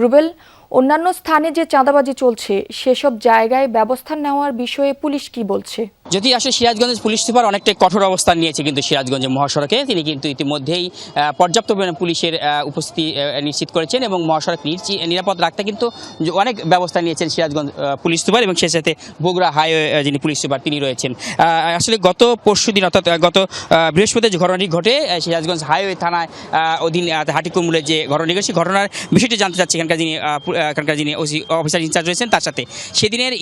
রুবেল, অন্যান্য স্থানে যে চাঁদাবাজি চলছে সেসব জায়গায় ব্যবস্থা নেওয়ার বিষয়ে পুলিশ কি বলছে? যদি আসলে সিরাজগঞ্জের পুলিশ সুপার অনেকটাই কঠোর অবস্থান নিয়েছে কিন্তু সিরাজগঞ্জের মহাসড়কে তিনি কিন্তু ইতিমধ্যেই পর্যাপ্ত পরিমাণে পুলিশের উপস্থিতি নিশ্চিত করেছেন এবং মহাসড়ক নিরাপদ রাখতে কিন্তু অনেক ব্যবস্থা নিয়েছেন সিরাজগঞ্জ পুলিশ সুপার এবং সেই সাথে বগুড়া হাইওয়ে যিনি পুলিশ সুপার তিনি রয়েছেন। আসলে গত পরশুদিন অর্থাৎ গত বৃহস্পতিবার যে ঘটনাটি ঘটে সিরাজগঞ্জ হাইওয়ে থানায় অধীন হাটিকুমুলের যে ঘটনাটি ঘটে সেই ঘটনার বিষয়টি জানতে চাচ্ছি এখানকার যিনি অফিসার ইনচার্জ রয়েছেন তার সাথে। সেদিনের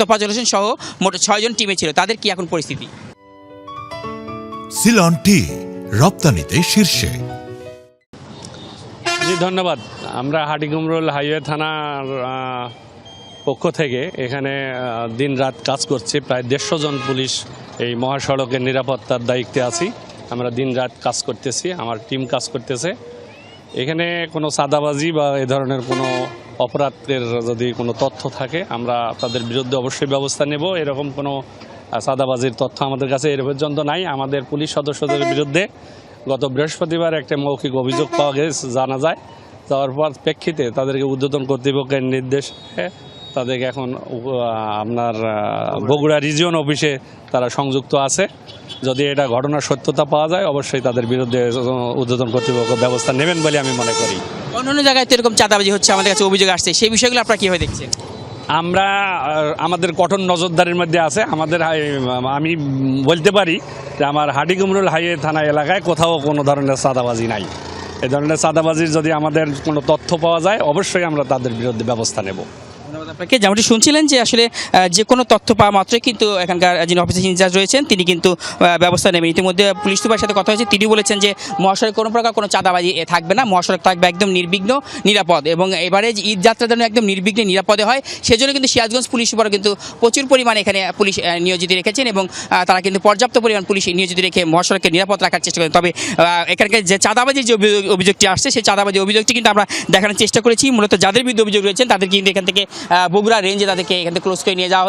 তোফাজ্জল হোসেন সহ মোট 6 জন টিমে ছিল, তাদের কি এখন পরিস্থিতি? সিলন টি রপ্তানিতে শীর্ষে। জি ধন্যবাদ। আমরা হাটিকুমরুল হাইওয়ে থানার পক্ষ থেকে এখানে দিন রাত কাজ করছি। প্রায় 150 জন পুলিশ এই মহাসড়কের নিরাপত্তার দায়িত্বে আছি। আমরা দিন রাত কাজ করতেছি, আমার টিম কাজ করতেছে। এখানে কোনো চাঁদাবাজি বা এ ধরনের কোনো অপরাধের যদি কোনো তথ্য থাকে আমরা তাদের বিরুদ্ধে অবশ্যই ব্যবস্থা নেব। এরকম কোনো চাঁদাবাজির তথ্য আমাদের কাছে এর পর্যন্ত নাই। আমাদের পুলিশ সদস্যদের বিরুদ্ধে গত বৃহস্পতিবার একটা মৌখিক অভিযোগ পাওয়া গেছে, জানা যায়। যাওয়ার পর প্রেক্ষিতে তাদেরকে ঊর্ধ্বতন কর্তৃপক্ষের নির্দেশে তাদেরকে এখন আপনার বগুড়া রিজিয়ন অফিসে তারা সংযুক্ত আছে। যদি এটা ঘটনার সত্যতা পাওয়া যায় অবশ্যই তাদের বিরুদ্ধে ঊর্ধ্বতন কর্তৃপক্ষ ব্যবস্থা নেবেন বলে আমি মনে করি। অন্যান্য জায়গায় তো এরকম চাঁদাবাজি হচ্ছে, আমাদের কাছে অভিযোগ আসছে, সেই বিষয়গুলো আপনারা কীভাবে দেখছেন? আমরা আমাদের কঠোর নজরদারির মধ্যে আছে। আমি বলতে পারি যে আমার হাটিকুমরুল হাইওয়ে থানা এলাকায় কোথাও কোনো ধরনের চাঁদাবাজি নাই। এই ধরনের চাঁদাবাজির যদি আমাদের কোনো তথ্য পাওয়া যায় অবশ্যই আমরা তাদের বিরুদ্ধে ব্যবস্থা নেব। ধন্যবাদ আপনাকে। যেমনটি শুনছিলেন যে আসলে যে কোনো তথ্য পাওয়া মাত্রই কিন্তু এখানকার যিনি অফিসার ইনচার্জ রয়েছেন তিনি কিন্তু ব্যবস্থা নেবেন। ইতিমধ্যে পুলিশ সুপারের সাথে কথা হয়েছে, তিনি বলেছেন যে মহাসড়কে কোনো প্রকার কোনো চাঁদাবাজি থাকবে না, মহাসড়ক থাকবে একদম নির্বিঘ্ন নিরাপদ এবং এবারে ঈদ যাত্রার জন্য একদম নির্বিঘ্নে নিরাপদে হয় সেজন্য কিন্তু সিরাজগঞ্জ পুলিশ সুপার কিন্তু প্রচুর পরিমাণে এখানে পুলিশ নিয়োজিত রেখেছেন এবং তারা কিন্তু পর্যাপ্ত পরিমাণ পুলিশ নিয়োজিত রেখে মহাসড়ককে নিরাপদ রাখার চেষ্টা করেন। তবে এখানকার যে চাঁদাবাজির যে অভিযোগটি আসছে সেই চাঁদাবাজি অভিযোগটি কিন্তু আমরা দেখানোর চেষ্টা করেছি। মূলত যাদের বিরুদ্ধে অভিযোগ রয়েছেন তাদের কিন্তু এখান থেকে বগুড়া রেঞ্জে তাদেরকে এখান থেকে ক্লোজ করে নিয়ে যাওয়া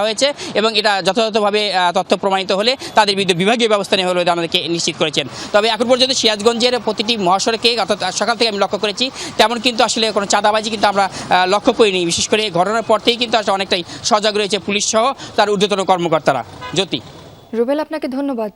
হয়েছে এবং এটা যথাযথভাবে তথ্য প্রমাণিত হলে তাদের বিরুদ্ধে বিভাগীয় ব্যবস্থা নেওয়া হলে আমাদেরকে নিশ্চিত করেছেন। তবে এখন পর্যন্ত সিরাজগঞ্জের প্রতিটি মহাসড়কে অর্থাৎ সকাল থেকে আমি লক্ষ্য করেছি তেমন কিন্তু আসলে কোনো চাঁদাবাজি কিন্তু আমরা লক্ষ্য করিনি। বিশেষ করে ঘটনার পর থেকেই কিন্তু আসলে অনেকটাই সজাগ রয়েছে পুলিশ সহ তার ঊর্ধ্বতন কর্মকর্তারা। জ্যোতি। রুবেল, আপনাকে ধন্যবাদ।